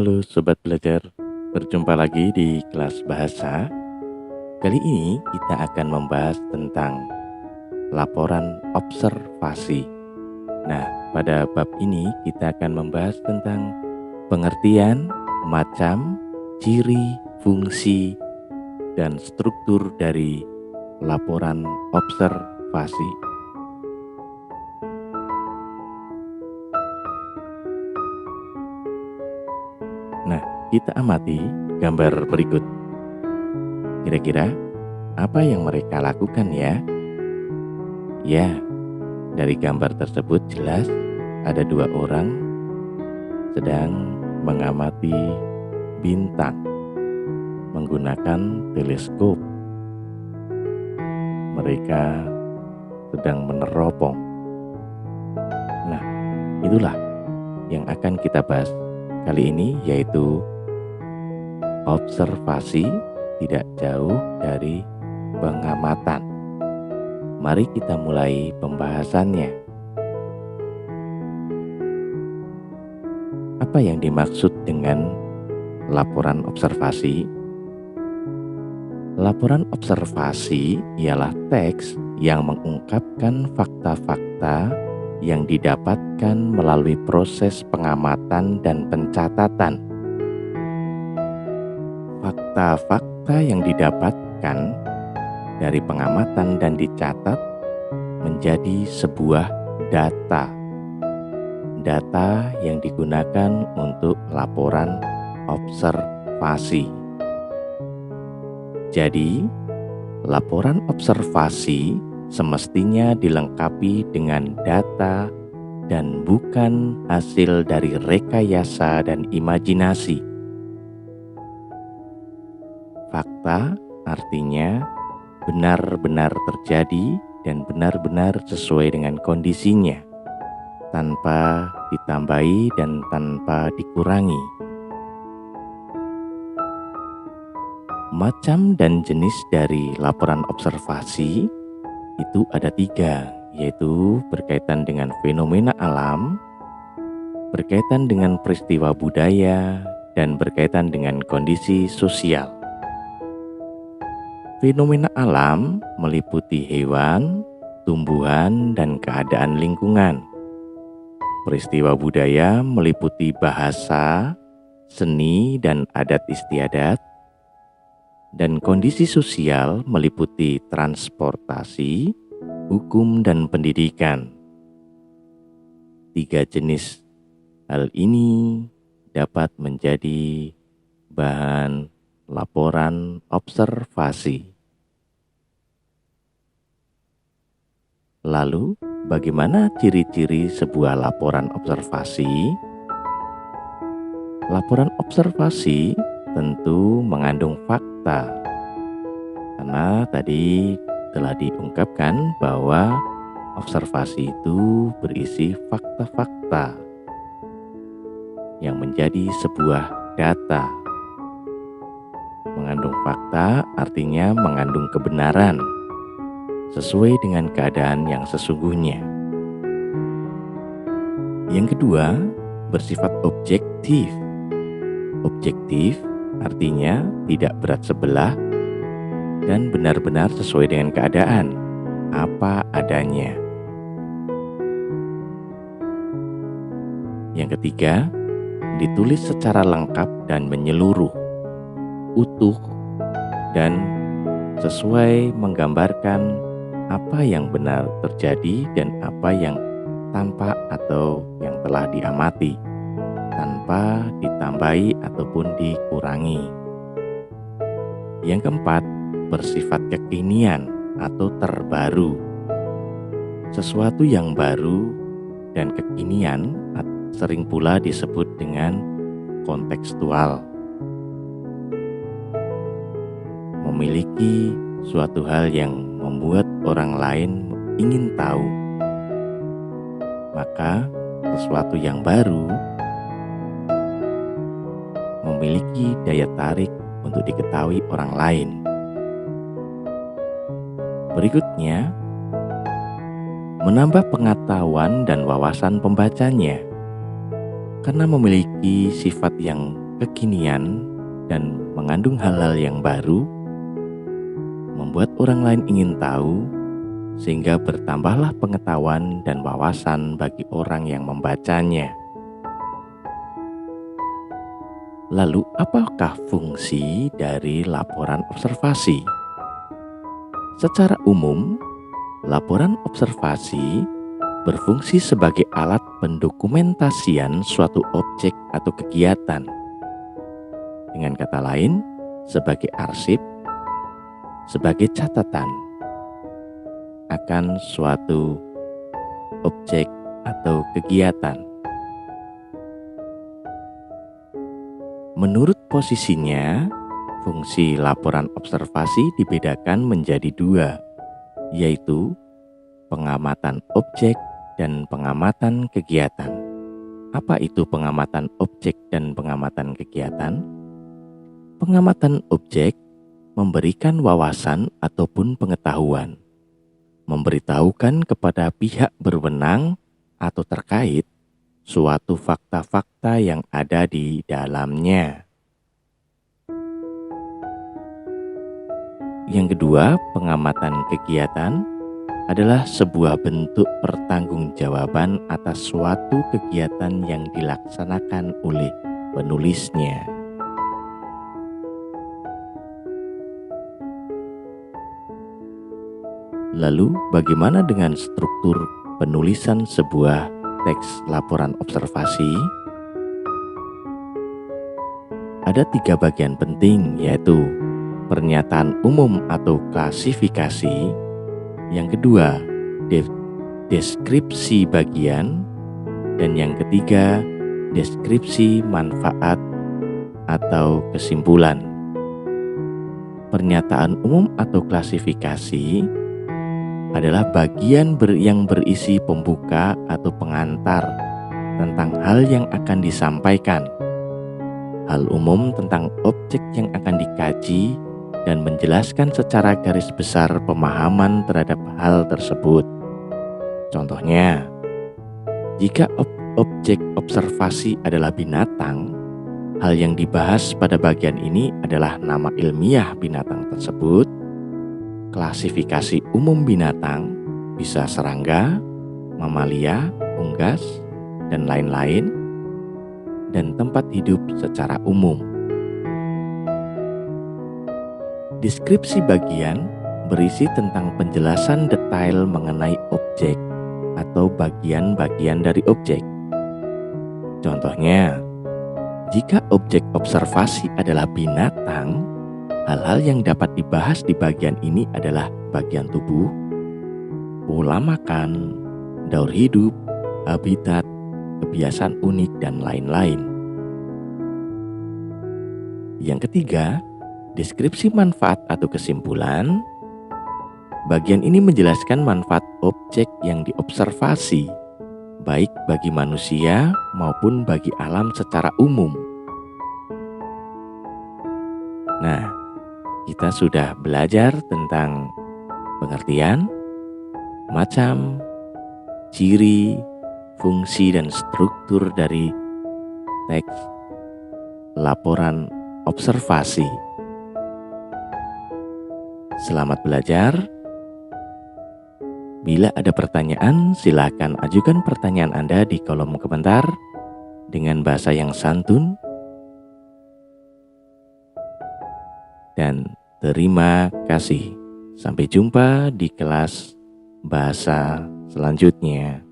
Halo Sobat Belajar, berjumpa lagi di kelas bahasa. Kali ini kita akan membahas tentang laporan observasi. Nah, pada bab ini kita akan membahas tentang pengertian, macam, ciri, fungsi, dan struktur dari laporan observasi. Nah, kita amati gambar berikut. Kira-kira apa yang mereka lakukan ya? Ya, dari gambar tersebut jelas ada dua orang sedang mengamati bintang menggunakan teleskop. Mereka sedang meneropong. Nah, itulah yang akan kita bahas kali ini, yaitu observasi tidak jauh dari pengamatan. Mari kita mulai pembahasannya. Apa yang dimaksud dengan laporan observasi? Laporan observasi ialah teks yang mengungkapkan fakta-fakta yang didapatkan melalui proses pengamatan dan pencatatan. Fakta-fakta yang didapatkan dari pengamatan dan dicatat menjadi sebuah data. Data yang digunakan untuk laporan observasi. Jadi, laporan observasi semestinya dilengkapi dengan data dan bukan hasil dari rekayasa dan imajinasi. Fakta artinya benar-benar terjadi dan benar-benar sesuai dengan kondisinya, tanpa ditambahi dan tanpa dikurangi. Macam dan jenis dari laporan observasi itu ada 3, yaitu berkaitan dengan fenomena alam, berkaitan dengan peristiwa budaya, dan berkaitan dengan kondisi sosial. Fenomena alam meliputi hewan, tumbuhan, dan keadaan lingkungan. Peristiwa budaya meliputi bahasa, seni, dan adat istiadat. Dan kondisi sosial meliputi transportasi, hukum, dan pendidikan. 3 jenis hal ini dapat menjadi bahan laporan observasi. Lalu, bagaimana ciri-ciri sebuah laporan observasi? Laporan observasi tentu mengandung fakta, karena tadi telah diungkapkan bahwa observasi itu berisi fakta-fakta yang menjadi sebuah data. Mengandung fakta artinya mengandung kebenaran sesuai dengan keadaan yang sesungguhnya. Yang kedua, bersifat objektif. Objektif artinya tidak berat sebelah dan benar-benar sesuai dengan keadaan, apa adanya. Yang ketiga, ditulis secara lengkap dan menyeluruh, utuh, dan sesuai menggambarkan apa yang benar terjadi dan apa yang tampak atau yang telah diamati, tanpa ditambahi ataupun dikurangi. Yang keempat, bersifat kekinian atau terbaru. Sesuatu yang baru dan kekinian sering pula disebut dengan kontekstual. Memiliki suatu hal yang membuat orang lain ingin tahu. Maka sesuatu yang baru memiliki daya tarik untuk diketahui orang lain. Berikutnya, menambah pengetahuan dan wawasan pembacanya, karena memiliki sifat yang kekinian dan mengandung hal-hal yang baru, membuat orang lain ingin tahu, sehingga bertambahlah pengetahuan dan wawasan bagi orang yang membacanya. Lalu, apakah fungsi dari laporan observasi? Secara umum, laporan observasi berfungsi sebagai alat pendokumentasian suatu objek atau kegiatan. Dengan kata lain, sebagai arsip, sebagai catatan akan suatu objek atau kegiatan. Menurut posisinya, fungsi laporan observasi dibedakan menjadi dua, yaitu pengamatan objek dan pengamatan kegiatan. Apa itu pengamatan objek dan pengamatan kegiatan? Pengamatan objek memberikan wawasan ataupun pengetahuan, memberitahukan kepada pihak berwenang atau terkait suatu fakta-fakta yang ada di dalamnya. Yang kedua, pengamatan kegiatan adalah sebuah bentuk pertanggungjawaban atas suatu kegiatan yang dilaksanakan oleh penulisnya. Lalu, bagaimana dengan struktur penulisan sebuah teks laporan observasi? Ada 3 bagian penting, yaitu pernyataan umum atau klasifikasi. Yang kedua, deskripsi bagian. Dan yang ketiga, deskripsi manfaat atau kesimpulan. Pernyataan umum atau klasifikasi adalah bagian yang berisi pembuka atau pengantar tentang hal yang akan disampaikan, hal umum tentang objek yang akan dikaji, dan menjelaskan secara garis besar pemahaman terhadap hal tersebut. Contohnya, jika objek observasi adalah binatang, hal yang dibahas pada bagian ini adalah nama ilmiah binatang tersebut, klasifikasi umum binatang, bisa serangga, mamalia, unggas, dan lain-lain, dan tempat hidup secara umum. Deskripsi bagian berisi tentang penjelasan detail mengenai objek atau bagian-bagian dari objek. Contohnya, jika objek observasi adalah binatang, hal-hal yang dapat dibahas di bagian ini adalah bagian tubuh, pola makan, daur hidup, habitat, kebiasaan unik, dan lain-lain. Yang ketiga, deskripsi manfaat atau kesimpulan. Bagian ini menjelaskan manfaat objek yang diobservasi, baik bagi manusia maupun bagi alam secara umum. Nah, kita sudah belajar tentang pengertian, macam, ciri, fungsi, dan struktur dari teks laporan observasi. Selamat belajar. Bila ada pertanyaan, silakan ajukan pertanyaan Anda di kolom komentar dengan bahasa yang santun. Dan terima kasih. Sampai jumpa di kelas bahasa selanjutnya.